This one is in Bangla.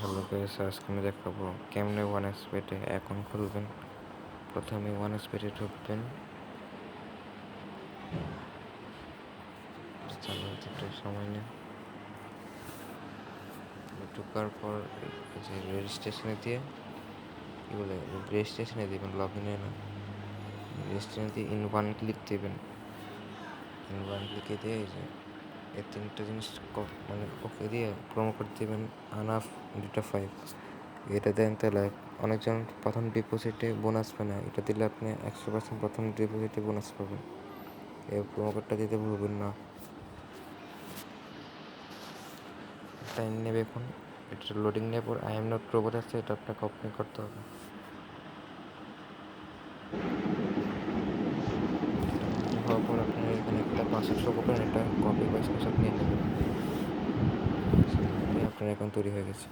হ্যালো গাইস, আজকে আমি দেখাবো কেমনে ওয়ানএক্সপেটে অ্যাকাউন্ট খুলবেন। প্রথমে ওয়ানএক্সপেটে ঢুকবেন, চালু হতে একটু সময় নেই। ঢোকার পর যে রেজিস্ট্রেশনে দিয়ে কী বলে রেজিস্ট্রেশনে দেবেন, লগ ইনে না, রেজিস্ট্রেশনে দিয়ে ইন ওয়ান ক্লিক দেবেন। ইন ওয়ান ক্লিকে দিয়ে এই যে এই তিনটা জিনিস মানে ওকে দিয়ে প্রোমো কোড দেবেন আনাফ 2.5। এটা দেন তাহলে অনেকজন প্রথম ডিপোজিটে বোনাস পায় না, এটা দিলে আপনি 100% প্রথম ডিপোজিটে বোনাস পাবেন। এই প্রোমো কোডটা দিতে ভুলবেন না। টাইম নেবে এখন, এটা লোডিং নেওয়ার পর আই এম নট রোবট আছে, এটা আপনাকে ওপেন করতে হবে। হওয়ার পর আপনার এখানে একটা পাসওয়ার্ড শো করবেন, এটা কপি বা স্ক্রিনশট নিয়ে নেবেন। আপনার অ্যাকাউন্ট তৈরি হয়ে গেছে।